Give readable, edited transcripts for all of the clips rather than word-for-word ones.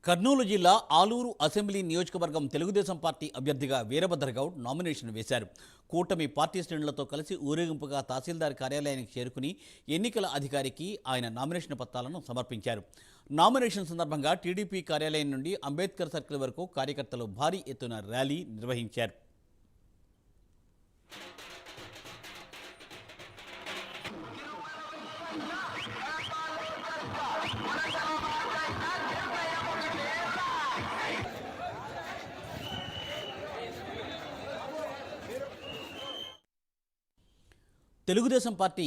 కర్నూలు జిల్లా ఆలూరు అసెంబ్లీ నియోజకవర్గం తెలుగుదేశం పార్టీ అభ్యర్థిగా వీరభద్రగౌడ్ నామినేషన్ వేశారు. కూటమి పార్టీ శ్రేణులతో కలిసి ఊరేగింపుగా తహసీల్దార్ కార్యాలయానికి చేరుకుని ఎన్నికల అధికారికి ఆయన నామినేషన్ పత్రాలను సమర్పించారు. నామినేషన్ సందర్భంగా టీడీపీ కార్యాలయం నుండి అంబేద్కర్ సర్కిల్ వరకు కార్యకర్తలు భారీ ఎత్తున ర్యాలీ నిర్వహించారు. తెలుగుదేశం పార్టీ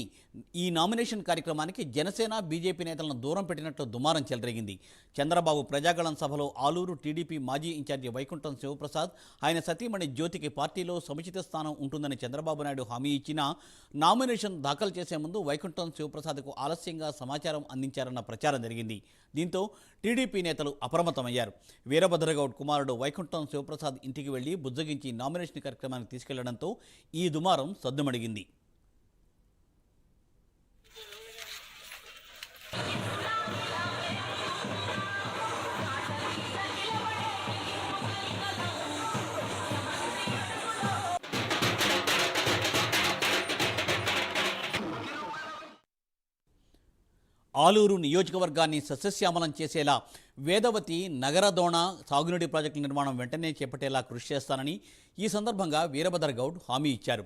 ఈ నామినేషన్ కార్యక్రమానికి జనసేన బీజేపీ నేతలను దూరం పెట్టినట్లు దుమారం చెలరేగింది. చంద్రబాబు ప్రజాగళం సభలో ఆలూరు టీడీపీ మాజీ ఇన్ఛార్జి వైకుంఠం శివప్రసాద్, ఆయన సతీమణి జ్యోతికి పార్టీలో సముచిత స్థానం ఉంటుందని చంద్రబాబు నాయుడు హామీ ఇచ్చినా నామినేషన్ దాఖలు చేసే ముందు వైకుంఠం శివప్రసాద్కు ఆలస్యంగా సమాచారం అందించారన్న ప్రచారం జరిగింది. దీంతో టీడీపీ నేతలు అప్రమత్తమయ్యారు. వీరభద్రగౌడ్ కుమారుడు వైకుంఠం శివప్రసాద్ ఇంటికి వెళ్లి బుజ్జగించి నామినేషన్ కార్యక్రమానికి తీసుకెళ్లడంతో ఈ దుమారం సద్దుమణిగింది. ఆలూరు నియోజకవర్గాన్ని సస్యశ్యామలం చేసేలా వేదవతి నగరదోణ సాగునీటి ప్రాజెక్టుల నిర్మాణం వెంటనే చేపట్టేలా కృషి చేస్తానని ఈ సందర్భంగా వీరభద్రగౌడ్ హామీ ఇచ్చారు.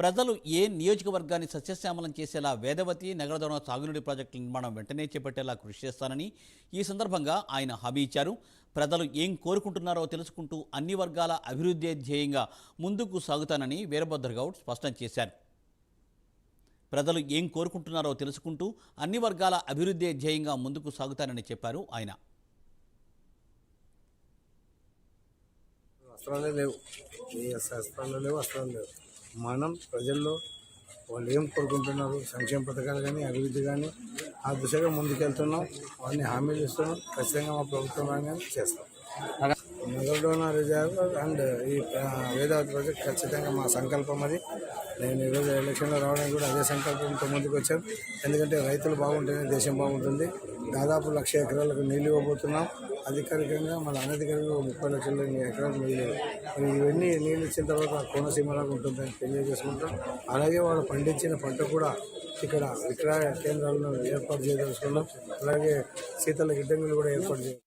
ప్రజలు ఏ నియోజకవర్గాన్ని సస్యశ్యామలం చేసేలా వేదవతి నగరదోణ సాగునీటి ప్రాజెక్టుల నిర్మాణం వెంటనే చేపట్టేలా కృషి చేస్తానని ఈ సందర్భంగా ఆయన హామీ ఇచ్చారు. ప్రజలు ఏం కోరుకుంటున్నారో తెలుసుకుంటూ అన్ని వర్గాల అభివృద్ధి ధ్యేయంగా ముందుకు సాగుతానని వీరభద్రగౌడ్ స్పష్టం చేశారు. ప్రజలు ఏం కోరుకుంటున్నారో తెలుసుకుంటూ అన్ని వర్గాల అభివృద్ధి ధ్యేయంగా ముందుకు సాగుతానని చెప్పారు ఆయన. వస్త్రాలే లేవు, మనం ప్రజల్లో వాళ్ళు ఏం కోరుకుంటున్నారు, సంక్షేమ పథకాలు కానీ అభివృద్ధి కానీ ఆ దిశగా ముందుకెళ్తున్నాం. వాళ్ళని హామీలు ఇస్తున్నాం. ఖచ్చితంగా మా ప్రభుత్వం కానీ చేస్తాం. నగరడోనా రిజర్వ్ అండ్ ఈ వేదావతి ప్రాజెక్ట్ ఖచ్చితంగా మా సంకల్పం. అది నేను ఈరోజు ఎలక్షన్లో రావడానికి కూడా అదే సంకల్పంతో ముందుకు వచ్చాను. ఎందుకంటే రైతులు బాగుంటేనే దేశం బాగుంటుంది. దాదాపు 1,00,000 ఎకరాలకు నీళ్ళు ఇవ్వబోతున్నాం. అధికారికంగా మన అనధికారికంగా 30 లక్షల ఎకరాలకు నీళ్ళు. ఇవన్నీ నీళ్ళు ఇచ్చిన తర్వాత కోనసీమలాగా ఉంటుందని తెలియజేసుకుంటాం. అలాగే వాళ్ళు పండించిన పంట కూడా ఇక్కడ విక్రయ కేంద్రాలను ఏర్పాటు చేయదలుచుకున్నాం. అలాగే శీతల గిడ్డంగులు కూడా ఏర్పాటు చేయాలి.